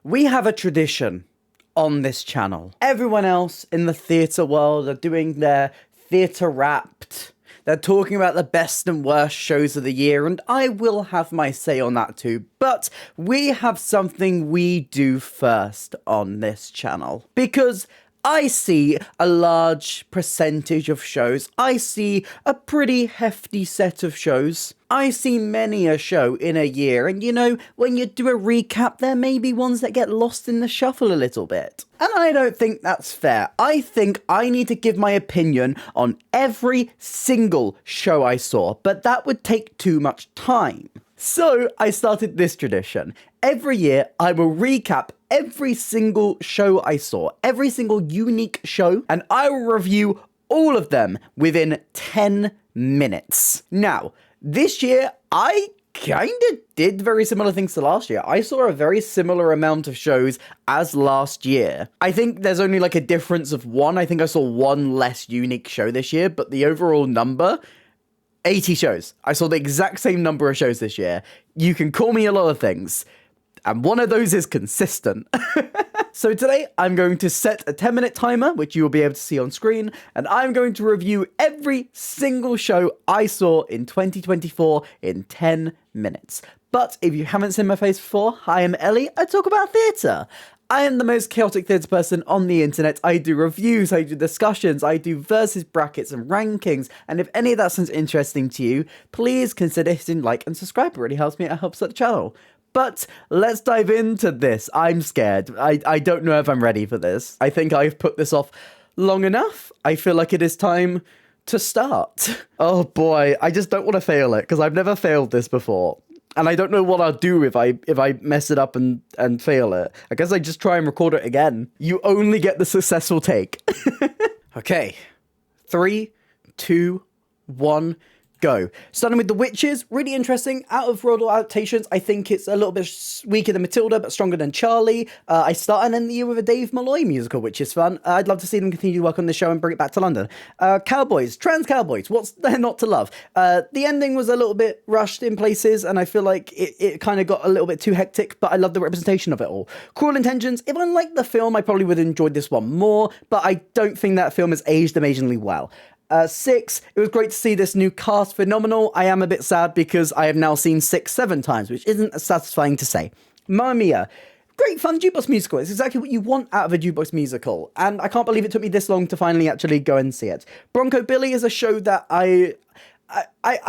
We have a tradition on this channel. Everyone else in the theatre world are doing their theatre wrapped. They're talking about the best and worst shows of the year, and I will have my say on that too. But we have something we do first on this channel. Because I see a large percentage of shows. I see a pretty hefty set of shows. I see many a show in a year, and you know, when you do a recap, there may be ones that get lost in the shuffle a little bit. And I don't think that's fair. I think I need to give my opinion on every single show I saw, but that would take too much time. So I started this tradition. Every year, I will recap every single show I saw, every single unique show, and I will review all of them within 10 minutes. Now, this year, I kind of did very similar things to last year. I saw a very similar amount of shows as last year. I think there's only like a difference of one. I think I saw one less unique show this year, but the overall number, 80 shows. I saw the exact same number of shows this year. You can call me a lot of things, and one of those is consistent. So today, I'm going to set a 10-minute timer, which you will be able to see on screen, and I'm going to review every single show I saw in 2024 in 10 minutes. But if you haven't seen my face before, hi, I'm Ellie. I talk about theatre. I am the most chaotic theatre person on the internet. I do reviews, I do discussions, I do versus brackets and rankings, and if any of that sounds interesting to you, please consider hitting like and subscribe. It really helps me, it helps out the channel. But let's dive into this. I'm scared. I don't know if I'm ready for this. I think I've put this off long enough. I feel like it is time to start. Oh boy, I just don't want to fail it, because I've never failed this before. And I don't know what I'll do if I mess it up and fail it. I guess I just try and record it again. You only get the successful take. Okay. 3, 2, 1... go. Starting with The Witches, really interesting, out-of-world adaptations. I think it's a little bit weaker than Matilda, but stronger than Charlie. I start and end the year with a Dave Malloy musical, which is fun. I'd love to see them continue to work on the show and bring it back to London. Cowboys, trans cowboys, what's there not to love? The ending was a little bit rushed in places, and I feel like it kind of got a little bit too hectic, but I love the representation of it all. Cruel Intentions, if I liked the film, I probably would have enjoyed this one more, but I don't think that film has aged amazingly well. 6, it was great to see this new cast, phenomenal. I am a bit sad because I have now seen 6 7 times, which isn't as satisfying to say. Mamma Mia, great fun jukebox musical. It's exactly what you want out of a jukebox musical, and I can't believe it took me this long to finally actually go and see it. Bronco Billy is a show that I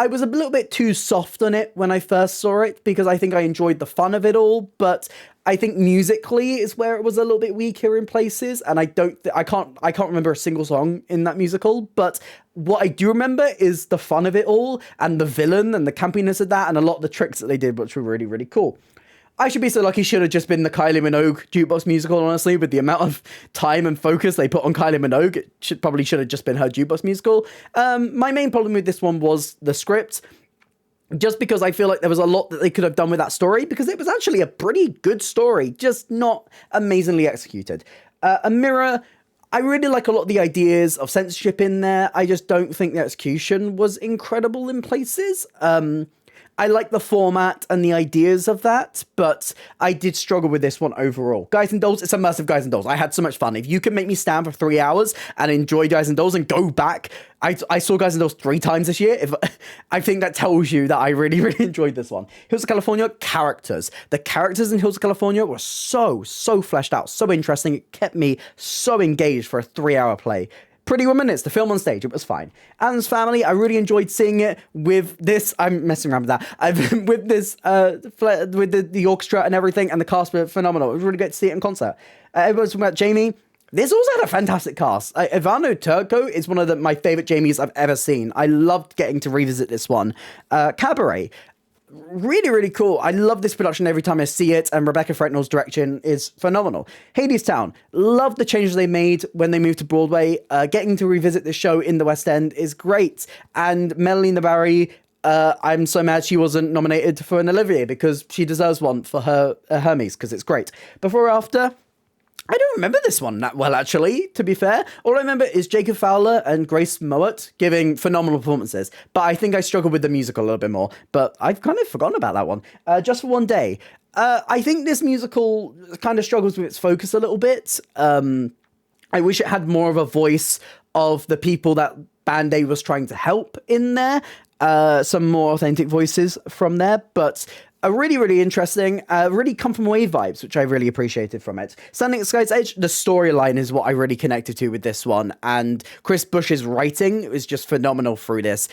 was a little bit too soft on it when I first saw it, because I think I enjoyed the fun of it all, but I think musically is where it was a little bit weaker in places, and I can't remember a single song in that musical, but what I do remember is the fun of it all, and the villain, and the campiness of that, and a lot of the tricks that they did, which were really, really cool. I Should Be So Lucky should have just been the Kylie Minogue jukebox musical, honestly, with the amount of time and focus they put on Kylie Minogue. It probably should have just been her jukebox musical. My main problem with this one was the script, just because I feel like there was a lot that they could have done with that story, because it was actually a pretty good story, just not amazingly executed. A Mirror, I really like a lot of the ideas of censorship in there. I just don't think the execution was incredible in places. I like the format and the ideas of that, but I did struggle with this one overall. Guys and Dolls, it's immersive Guys and Dolls. I had so much fun. If you can make me stand for 3 hours and enjoy Guys and Dolls and go back, I saw Guys and Dolls 3 times this year. I think that tells you that I really, really enjoyed this one. Hills of California, characters. The characters in Hills of California were so fleshed out, so interesting. It kept me so engaged for a 3-hour play. Pretty Woman, it's the film on stage, it was fine. Addams Family, I really enjoyed seeing it with this, I'm messing around with that, with this, with the orchestra and everything, and the cast were phenomenal. It was really great to see it in concert. Everyone's talking about Jamie. This also had a fantastic cast. Ivano Turco is one of my favourite Jamies I've ever seen. I loved getting to revisit this one. Cabaret. Really, really cool. I love this production every time I see it, and Rebecca Fretnell's direction is phenomenal. Hadestown, love the changes they made when they moved to Broadway. Getting to revisit the show in the West End is great. And Melanie Nabarry, I'm so mad she wasn't nominated for an Olivier, because she deserves one for her Hermes, because it's great. Before or After, I don't remember this one that well, actually, to be fair. All I remember is Jacob Fowler and Grace Mowat giving phenomenal performances, but I think I struggled with the musical a little bit more, but I've kind of forgotten about that one. Just for One Day. I think this musical kind of struggles with its focus a little bit. I wish it had more of a voice of the people that Band Aid was trying to help in there. Some more authentic voices from there, but a really, really interesting, really come from away vibes, which I really appreciated from it. Standing at Sky's Edge, the storyline is what I really connected to with this one, and Chris Bush's writing was just phenomenal through this.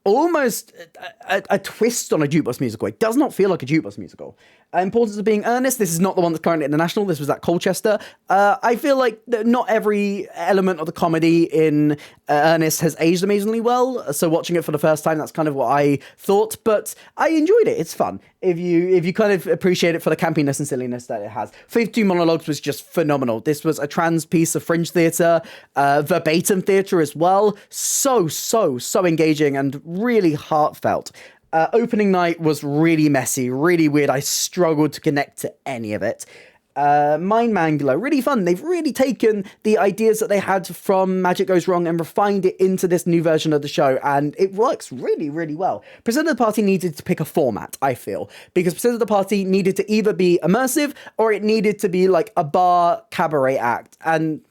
Almost a twist on a jukebox musical. It does not feel like a jukebox musical. Importance of being earnest. This is not the one that's currently at the National. This was at Colchester. I feel like not every element of the comedy in Ernest has aged amazingly well. So watching it for the first time, that's kind of what I thought. But I enjoyed it. It's fun. If you kind of appreciate it for the campiness and silliness that it has. 52 Monologues was just phenomenal. This was a trans piece of fringe theatre, verbatim theatre as well. So engaging and really heartfelt. Opening night was really messy, really weird. I struggled to connect to any of it. Mind Mangler, really fun. They've really taken the ideas that they had from Magic Goes Wrong and refined it into this new version of the show, and it works really, really well. Present of the Party needed to pick a format, I feel, because Present of the Party needed to either be immersive or it needed to be like a bar cabaret act, and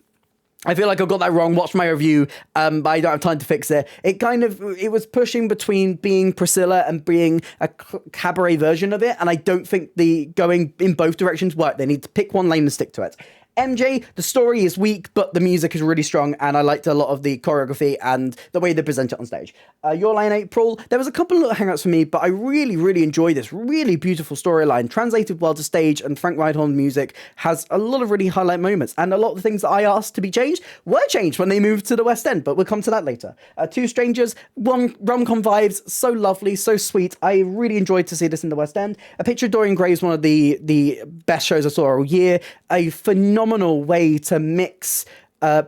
I feel like I got that wrong. Watch my review, but I don't have time to fix it. It was pushing between being Priscilla and being a cabaret version of it, and I don't think the going in both directions work. They need to pick one lane and stick to it. MJ, the story is weak, but the music is really strong, and I liked a lot of the choreography and the way they present it on stage. Your Line April, there was a couple of little hangouts for me, but I really, really enjoyed this really beautiful storyline, translated well to stage, and Frank Rydholm's music has a lot of really highlight moments, and a lot of the things that I asked to be changed were changed when they moved to the West End, but we'll come to that later. Two Strangers, rom-com vibes, so lovely, so sweet. I really enjoyed to see this in the West End. A Picture of Dorian Gray is one of the best shows I saw all year. A phenomenal way to mix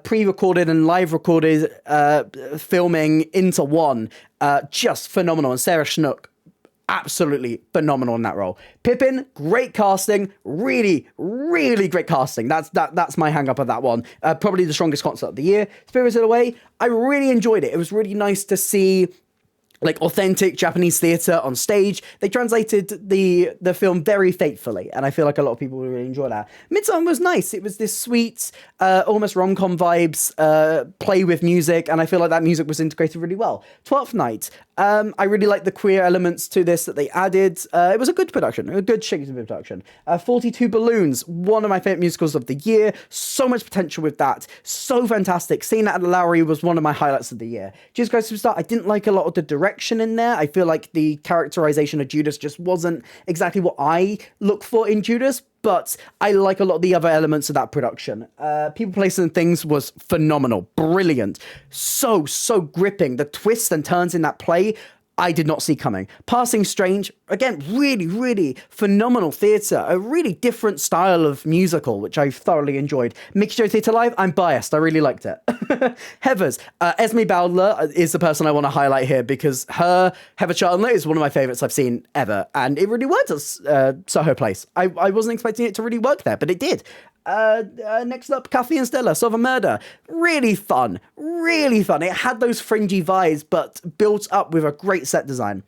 pre-recorded and live recorded filming into one. Just phenomenal. And Sarah Schnook, absolutely phenomenal in that role. Pippin, great casting, really, really great casting. That's my hang up of that one. Probably the strongest concert of the year. Spirited Away, I really enjoyed it. It was really nice to see like authentic Japanese theatre on stage. They translated the film very faithfully, and I feel like a lot of people will really enjoy that. Midsummer was nice. It was this sweet, almost rom-com vibes, play with music, and I feel like that music was integrated really well. Twelfth Night, I really like the queer elements to this that they added. It was a good production, a good Shakespeare production. 42 Balloons, one of my favourite musicals of the year. So much potential with that. So fantastic. Seeing that at the Lowry was one of my highlights of the year. Jesus Christ Superstar, I didn't like a lot of the direction in there. I feel like the characterization of Judas just wasn't exactly what I look for in Judas, but I like a lot of the other elements of that production. People, Places and Things was phenomenal, brilliant, so gripping. The twists and turns in that play, I did not see coming. Passing Strange, again, really, really phenomenal theatre, a really different style of musical, which I thoroughly enjoyed. Mickey Show Theatre Live, I'm biased, I really liked it. Heathers, Esme Bowdler is the person I want to highlight here, because Heather Chandler is one of my favourites I've seen ever, and it really worked at Soho Place. I wasn't expecting it to really work there, but it did. Next up, Kathy and Stella, Solve a Murder. Really fun, really fun. It had those fringy vibes, but built up with a great set design.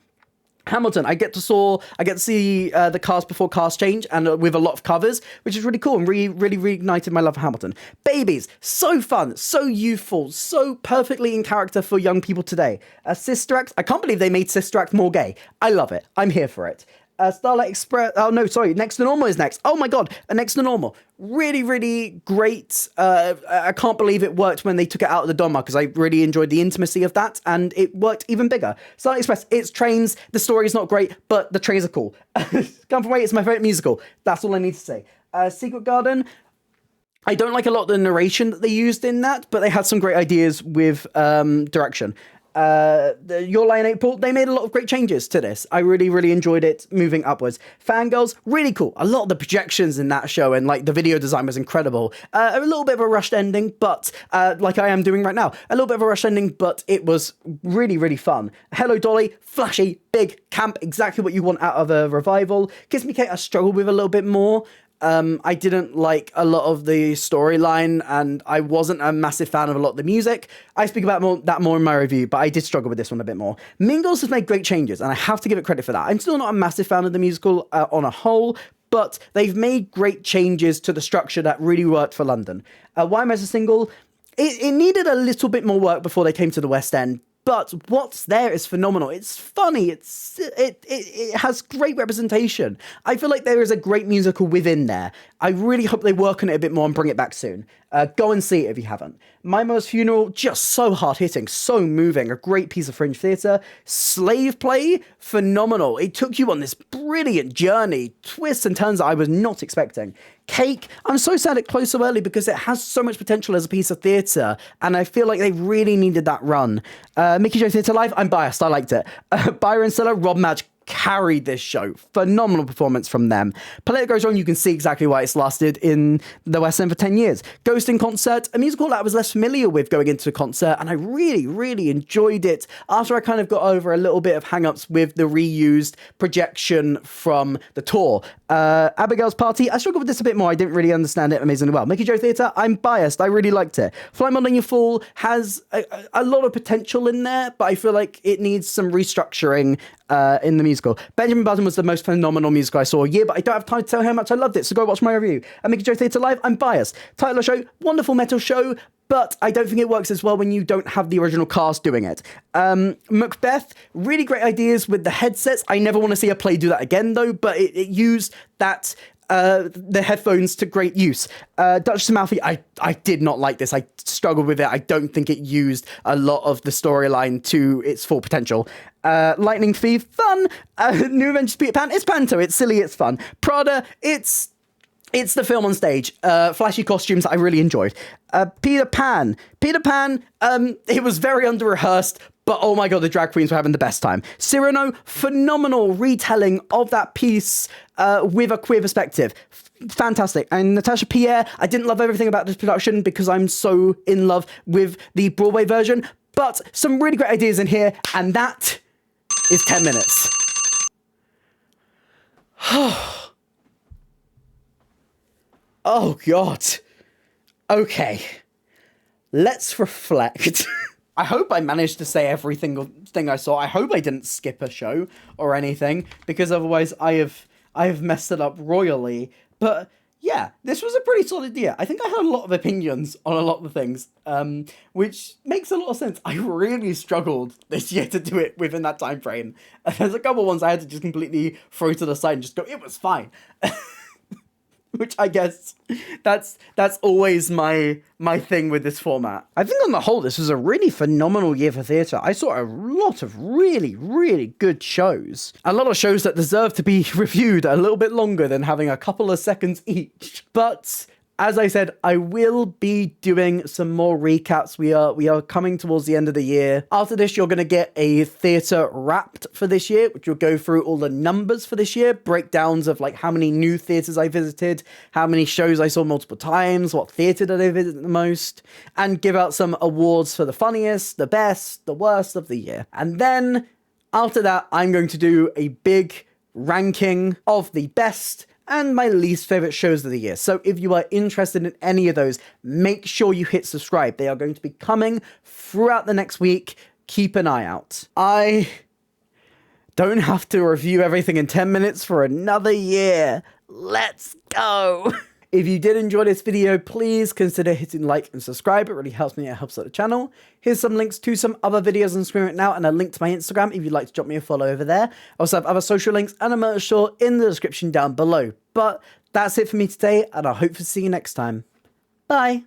Hamilton, I get to see the cast before cast change, and with a lot of covers, which is really cool, and really reignited my love for Hamilton. Babies, so fun, so youthful, so perfectly in character for young people today. Sister Act, I can't believe they made Sister Act more gay. I love it. I'm here for it. Starlight Express, Next to Normal is next. Oh my god, Next to Normal. Really, really great. I can't believe it worked when they took it out of the Donmar, because I really enjoyed the intimacy of that, and it worked even bigger. Starlight Express, it's trains, the story's not great, but the trains are cool. Come From Away, it's my favourite musical. That's all I need to say. Secret Garden, I don't like a lot of the narration that they used in that, but they had some great ideas with direction. Your Line April, they made a lot of great changes to this. I really, really enjoyed it moving upwards. Fangirls, really cool. A lot of the projections in that show and like the video design was incredible. A little bit of a rushed ending, but like I am doing right now, a little bit of a rushed ending, but it was really, really fun. Hello Dolly, flashy, big, camp, exactly what you want out of a revival. Kiss Me Kate, I struggled with a little bit more. I didn't like a lot of the storyline, and I wasn't a massive fan of a lot of the music. I speak about that more in my review, but I did struggle with this one a bit more. Mean Girls has made great changes, and I have to give it credit for that. I'm still not a massive fan of the musical on a whole, but they've made great changes to the structure that really worked for London. Why Am I So Single? It needed a little bit more work before they came to the West End, but what's there is phenomenal. It's funny. It has great representation. I feel like there is a great musical within there. I really hope they work on it a bit more and bring it back soon. Go and see it if you haven't. My Mother's Funeral, just so hard-hitting, so moving, a great piece of fringe theatre. Slave Play, phenomenal. It took you on this brilliant journey, twists and turns that I was not expecting. Cake, I'm so sad it closed so early because it has so much potential as a piece of theatre, and I feel like they really needed that run. Mickey Joe Theatre Live, I'm biased, I liked it. Byron Stiller, Rob Madge carried this show. Phenomenal performance from them. Palette Goes On, you can see exactly why it's lasted in the West End for 10 years. Ghost in Concert, a musical that I was less familiar with going into a concert, and I really, really enjoyed it after I kind of got over a little bit of hang-ups with the reused projection from the tour. Abigail's Party, I struggled with this a bit more. I didn't really understand it amazingly well. Mickey Joe Theatre, I'm biased. I really liked it. Fly Modeling Your Fall has a lot of potential in there, but I feel like it needs some restructuring in the musical. Benjamin Button was the most phenomenal musical I saw all year, but I don't have time to tell how much I loved it, so go watch my review. And Mickey Joe Theatre Live, I'm biased. Title of show, wonderful metal show, but I don't think it works as well when you don't have the original cast doing it. Macbeth, really great ideas with the headsets. I never want to see a play do that again, though, but it used that the headphones to great use. Duchess of Malfi, I did not like this. I struggled with it. I don't think it used a lot of the storyline to its full potential. Lightning Thief, fun. New Adventures of Peter Pan, it's panto, it's silly, it's fun. Prada, it's the film on stage. Flashy costumes I really enjoyed. Peter Pan, it was very under-rehearsed, but oh my god, the drag queens were having the best time. Cyrano, phenomenal retelling of that piece with a queer perspective. Fantastic. And Natasha Pierre, I didn't love everything about this production because I'm so in love with the Broadway version, but some really great ideas in here, and that is 10 minutes. Oh god. Okay. Let's reflect. I hope I managed to say every single thing I saw. I hope I didn't skip a show or anything, because otherwise I have messed it up royally. But yeah, this was a pretty solid year. I think I had a lot of opinions on a lot of the things, which makes a lot of sense. I really struggled this year to do it within that time frame. There's a couple ones I had to just completely throw to the side and just go, it was fine. Which I guess that's always my thing with this format. I think on the whole, this was a really phenomenal year for theatre. I saw a lot of really, really good shows. A lot of shows that deserve to be reviewed a little bit longer than having a couple of seconds each. But as I said, I will be doing some more recaps. We are coming towards the end of the year. After this, you're going to get a theatre wrapped for this year, which will go through all the numbers for this year, breakdowns of like how many new theatres I visited, how many shows I saw multiple times, what theatre did I visit the most, and give out some awards for the funniest, the best, the worst of the year. And then after that, I'm going to do a big ranking of the best and my least favourite shows of the year. So if you are interested in any of those, make sure you hit subscribe. They are going to be coming throughout the next week. Keep an eye out. I don't have to review everything in 10 minutes for another year. Let's go. If you did enjoy this video, please consider hitting like and subscribe. It really helps me, it helps out the channel. Here's some links to some other videos on screen right now, and a link to my Instagram if you'd like to drop me a follow over there. I also have other social links and a merch store in the description down below. But that's it for me today, and I hope to see you next time. Bye.